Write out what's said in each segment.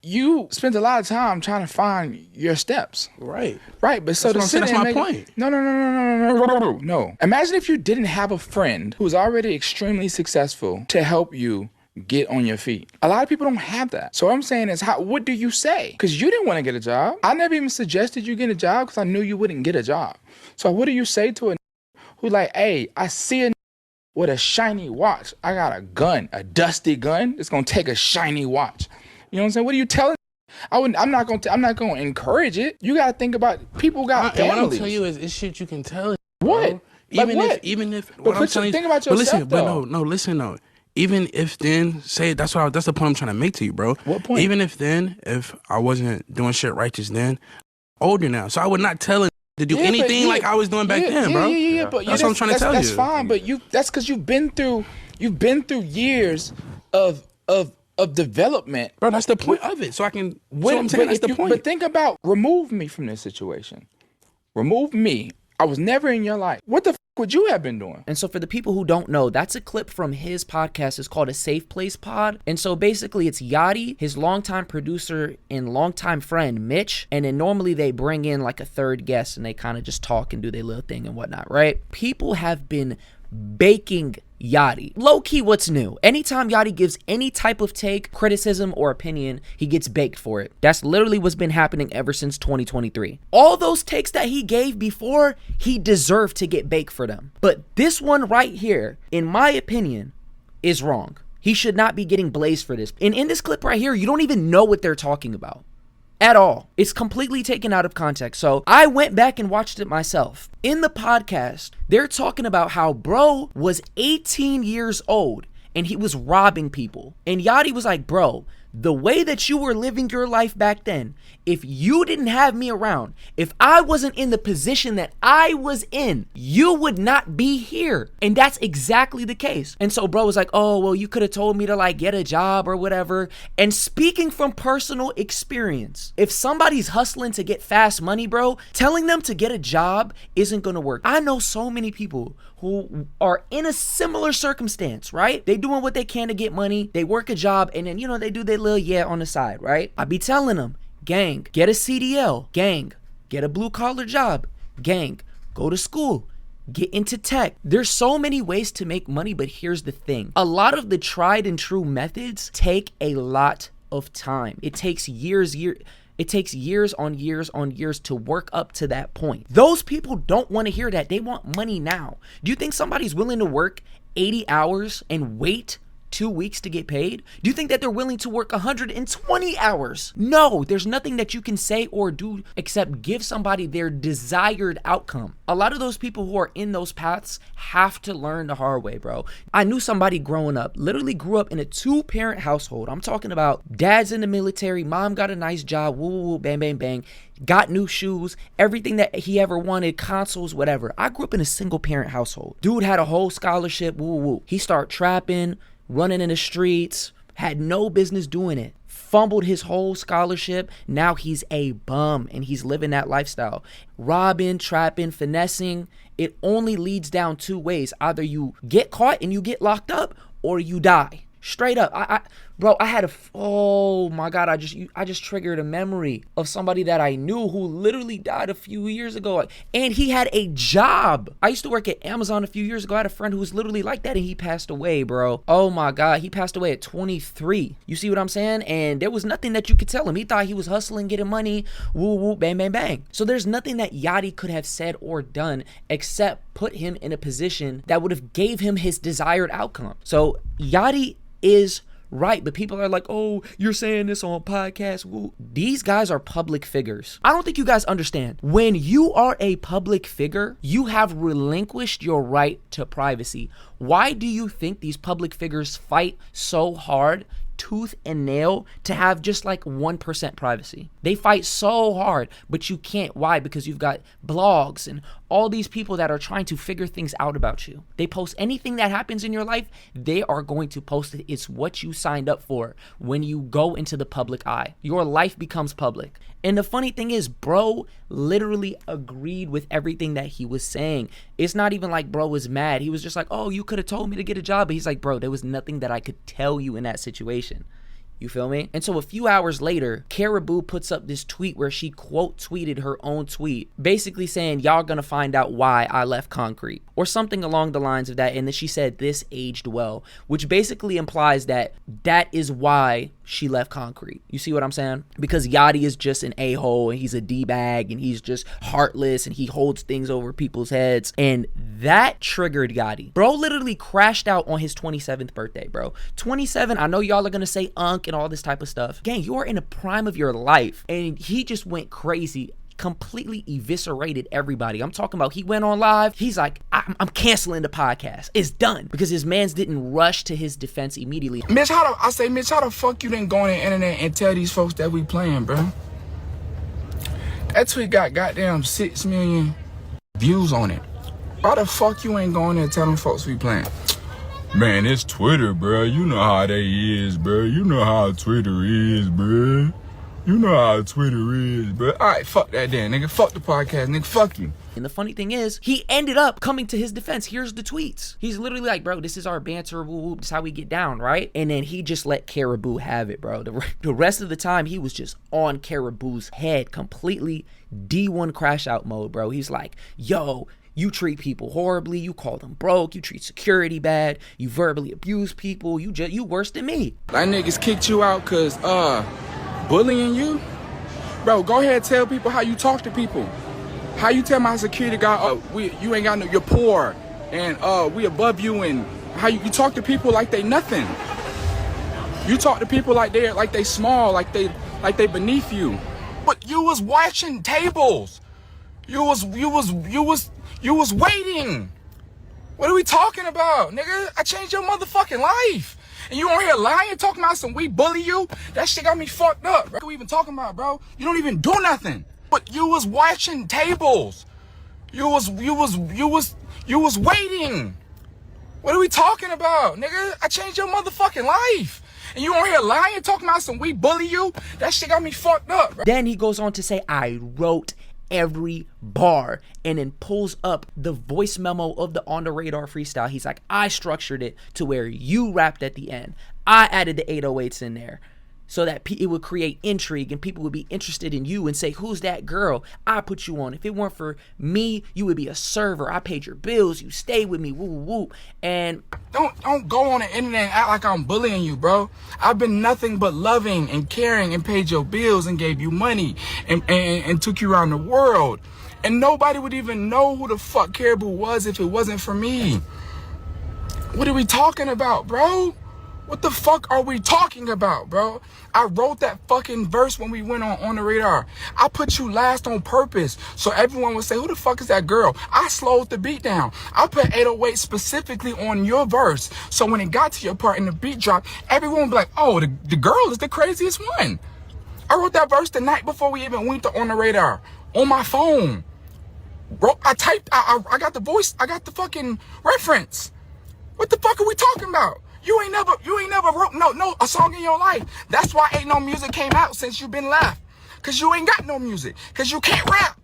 you spent a lot of time trying to find your steps. Right. Right, but so that's my point. No. Imagine if you didn't have a friend who's already extremely successful to help you get on your feet. A lot of people don't have that. So what I'm saying is, what do you say? Because you didn't want to get a job. I never even suggested you get a job because I knew you wouldn't get a job. So what do you say to a who like, hey, I see a with a shiny watch. I got a gun, a dusty gun. It's gonna take a shiny watch. You know what I'm saying? What are you telling? I'm not gonna encourage it. You gotta think about people got families. And what I'm telling you is, it's shit you can tell. What? Even if what I'm telling you. Think about yourself. Listen though. Even if then, that's the point I'm trying to make to you, bro. What point? Even if I wasn't doing shit righteous then, older now, so I would not tell it to do anything like I was doing back then, bro. Yeah. But that's what I'm trying to tell you. That's fine, but that's because you've been through years of development, bro. That's the point of it. So I can. That's the point. But think about, remove me from this situation. Remove me. I was never in your life. What the would you have been doing? And so for the people who don't know, that's a clip from his podcast. It's called A Safe Place Pod. And so basically it's Yachty, his longtime producer and longtime friend Mitch, and then normally they bring in like a third guest and they kind of just talk and do their little thing and whatnot, right? People have been baking Yachty. Low key, what's new? Anytime Yachty gives any type of take, criticism, or opinion, he gets baked for it. That's literally what's been happening ever since 2023. All those takes that he gave before, he deserved to get baked for them. But this one right here, in my opinion, is wrong. He should not be getting blazed for this. And in this clip right here, you don't even know what they're talking about at all. It's completely taken out of context. So I went back and watched it myself. In the podcast, they're talking about how bro was 18 years old and he was robbing people. And Yachty was like, bro, the way that you were living your life back then, if you didn't have me around, if I wasn't in the position that I was in, you would not be here. And that's exactly the case. And so bro was like, oh, well, you could have told me to like get a job or whatever. And speaking from personal experience, if somebody's hustling to get fast money, bro, telling them to get a job isn't gonna work. I know so many people who are in a similar circumstance, right? They doing what they can to get money. They work a job and then, they do their little on the side, right? I be telling them, gang, get a CDL, gang, get a blue collar job, gang, go to school, get into tech. There's so many ways to make money, but here's the thing. A lot of the tried and true methods take a lot of time. It takes years on years to work up to that point. Those people don't want to hear that. They want money now. Do you think somebody's willing to work 80 hours and wait 2 weeks to get paid? Do you think that they're willing to work 120 hours? No, there's nothing that you can say or do except give somebody their desired outcome. A lot of those people who are in those paths have to learn the hard way, bro. I knew somebody growing up, literally grew up in a 2-parent household. I'm talking about dad's in the military, mom got a nice job, woo, woo, woo, bang, bang, bang, got new shoes, everything that he ever wanted, consoles, whatever. I grew up in a single parent household. Dude had a whole scholarship, woo, woo, woo. He started trapping, running in the streets, had no business doing it, fumbled his whole scholarship. Now he's a bum and he's living that lifestyle. Robbing, trapping, finessing, it only leads down 2 ways. Either you get caught and you get locked up or you die. Straight up. Oh my God, I just triggered a memory of somebody that I knew who literally died a few years ago. And he had a job. I used to work at Amazon a few years ago. I had a friend who was literally like that and he passed away, bro. Oh my God, he passed away at 23. You see what I'm saying? And there was nothing that you could tell him. He thought he was hustling, getting money, woo woo, bang, bang, bang. So there's nothing that Yachty could have said or done except put him in a position that would have gave him his desired outcome. So Yachty is right, but people are like, oh, you're saying this on podcasts. Woo. These guys are public figures. I don't think you guys understand. When you are a public figure, you have relinquished your right to privacy. Why do you think these public figures fight so hard, tooth and nail, to have just like 1% privacy? They fight so hard, but you can't. Why? Because you've got blogs and all these people that are trying to figure things out about you. They post anything that happens in your life, they are going to post it. It's what you signed up for when you go into the public eye. Your life becomes public. And the funny thing is, bro literally agreed with everything that he was saying. It's not even like bro was mad. He was just like, oh, you could have told me to get a job. But he's like, bro, there was nothing that I could tell you in that situation. You feel me? And so a few hours later, Karrahbooh puts up this tweet where she quote tweeted her own tweet, basically saying, y'all gonna find out why I left Concrete, or something along the lines of that. And then she said, this aged well, which basically implies that that is why she left Concrete. You see what I'm saying? Because Yachty is just an a-hole, and he's a d-bag, and he's just heartless, and he holds things over people's heads. And that triggered Yachty. Bro literally crashed out on his 27th birthday, bro. 27, I know y'all are gonna say unk and all this type of stuff. Gang, you're in the prime of your life, and he just went crazy, completely eviscerated everybody. I'm talking about, he went on live, he's like, I'm canceling the podcast, it's done, because his mans didn't rush to his defense immediately. Mitch, how the fuck you didn't go on the internet and tell these folks that we playing, bro? That tweet got goddamn 6 million views on it. Why the fuck you ain't going there and tell them folks we playing? Man, it's Twitter, bro. You know how they is, bro. You know how Twitter is, bro. You know how Twitter is, bro. Alright, fuck that then, nigga. Fuck the podcast, nigga. Fuck you. And the funny thing is, he ended up coming to his defense. Here's the tweets. He's literally like, bro, this is our banter, woo, this is how we get down, right? And then he just let Karrahbooh have it, bro. The rest of the time, he was just on Karrahbooh's head, completely D1 crash out mode, bro. He's like, yo, you treat people horribly, you call them broke, you treat security bad, you verbally abuse people, you worse than me. That niggas kicked you out cause bullying you? Bro, go ahead and tell people how you talk to people. How you tell my security guy, you ain't got no, you're poor, and we above you, and how you talk to people like they nothing. You talk to people like they small, like they beneath you. But you was washing tables. You was waiting. What are we talking about, nigga? I changed your motherfucking life. And you on here lying, talking about some we bully you? That shit got me fucked up, bro. What are we even talking about, bro? You don't even do nothing. But you was washing tables. You was waiting. What are we talking about, nigga? I changed your motherfucking life. And you on here lying, talking about some we bully you? That shit got me fucked up, bro. Then he goes on to say, I wrote every bar, and then pulls up the voice memo of the On the Radar freestyle. He's like, I structured it to where you rapped at the end. I added the 808s in there so that it would create intrigue and people would be interested in you and say, who's that girl? I put you on. If it weren't for me, you would be a server. I paid your bills. You stayed with me. Woo, woo, woo. And don't go on the internet and act like I'm bullying you, bro. I've been nothing but loving and caring and paid your bills and gave you money and took you around the world. And nobody would even know who the fuck Karrahbooh was if it wasn't for me. What are we talking about, bro? What the fuck are we talking about, bro? I wrote that fucking verse when we went on the radar. I put you last on purpose so everyone would say, who the fuck is that girl? I slowed the beat down. I put 808 specifically on your verse. So when it got to your part and the beat dropped, everyone would be like, oh, the girl is the craziest one. I wrote that verse the night before we even went on the radar on my phone. Bro, I got the voice, I got the fucking reference. What the fuck are we talking about? You ain't never wrote a song in your life. That's why ain't no music came out since you been left. Cause you ain't got no music. Cause you can't rap.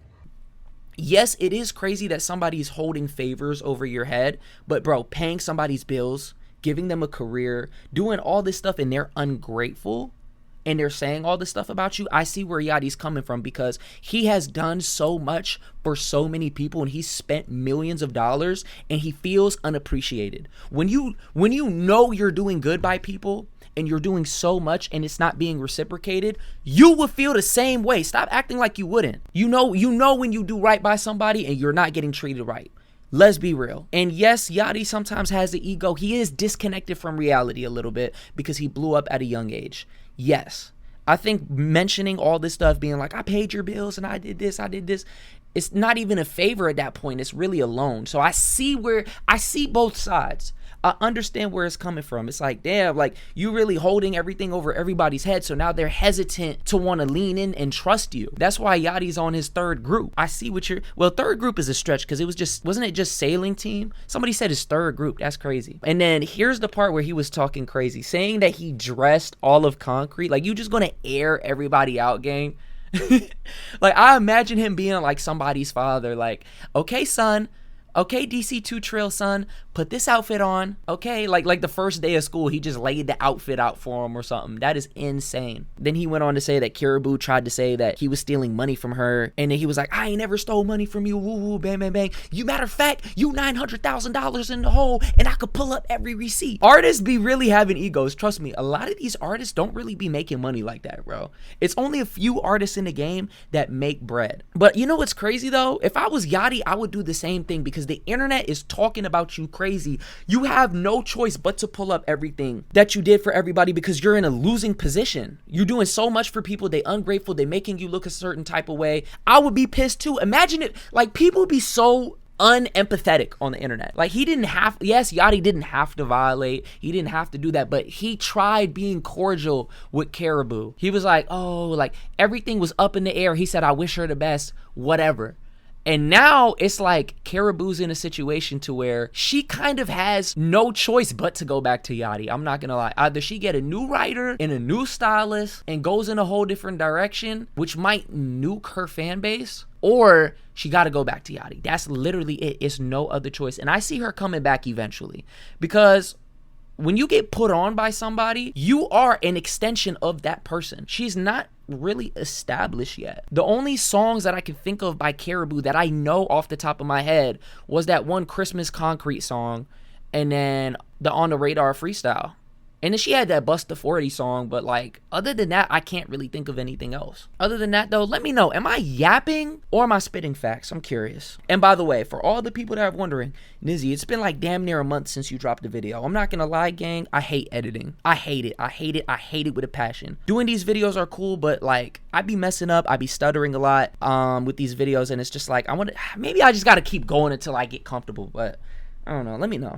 Yes, it is crazy that somebody's holding favors over your head, but bro, paying somebody's bills, giving them a career, doing all this stuff, and they're ungrateful, and they're saying all this stuff about you. I see where Yachty's coming from, because he has done so much for so many people, and he's spent millions of dollars, and he feels unappreciated. When you know you're doing good by people and you're doing so much and it's not being reciprocated, you would feel the same way. Stop acting like you wouldn't. You know when you do right by somebody and you're not getting treated right. Let's be real. And yes, Yachty sometimes has the ego. He is disconnected from reality a little bit because he blew up at a young age. Yes, I think mentioning all this stuff, being like, I paid your bills and I did this, it's not even a favor at that point. It's really a loan. So I see both sides. I understand where it's coming from. It's like, damn, like you really holding everything over everybody's head. So now they're hesitant to want to lean in and trust you. That's why Yachty's on his third group. I see what third group is a stretch because wasn't it just sailing team? Somebody said his third group. That's crazy. And then here's the part where he was talking crazy, saying that he dressed all of Concrete. Like, you just gonna air everybody out, gang? Like, I imagine him being like somebody's father, like, okay, son. Okay, DC2 Trail, son, put this outfit on, okay? Like the first day of school, he just laid the outfit out for him or something. That is insane. Then he went on to say that Karrahbooo tried to say that he was stealing money from her, and then he was like, I ain't never stole money from you, woo woo, bang bang bang. You, matter of fact, you $900,000 in the hole, and I could pull up every receipt. Artists be really having egos. Trust me, a lot of these artists don't really be making money like that, bro. It's only a few artists in the game that make bread. But you know what's crazy though? If I was Yachty, I would do the same thing, because the internet is talking about you crazy. You have no choice but to pull up everything that you did for everybody, because you're in a losing position. You're doing so much for people. They ungrateful. They making you look a certain type of way. I would be pissed too. Imagine it. Like, people be so unempathetic on the internet. Like, he didn't have, yes, Yachty didn't have to violate, he didn't have to do that, but he tried being cordial with Karrahbooo. He was like, oh, like everything was up in the air. He said, I wish her the best, whatever. And now it's like Karrahboo's in a situation to where she kind of has no choice but to go back to Yachty. I'm not gonna lie. Either she get a new writer and a new stylist and goes in a whole different direction, which might nuke her fan base, or she got to go back to Yachty. That's literally it. It's no other choice. And I see her coming back eventually, because when you get put on by somebody, you are an extension of that person. She's not really established yet. The only songs that I can think of by Karrahbooo that I know off the top of my head was that one Christmas Concrete song, and then the On the Radar freestyle. And then she had that Bust the 40 song, but like, other than that, I can't really think of anything else. Other than that though, let me know, am I yapping or am I spitting facts? I'm curious. And by the way, for all the people that are wondering, Nizzy, it's been like damn near a month since you dropped the video. I'm not gonna lie, gang, I hate editing. I hate it. I hate it. I hate it with a passion. Doing these videos are cool, but like, I be messing up. I be stuttering a lot with these videos, and it's just like, maybe I just gotta keep going until I get comfortable, but I don't know. Let me know.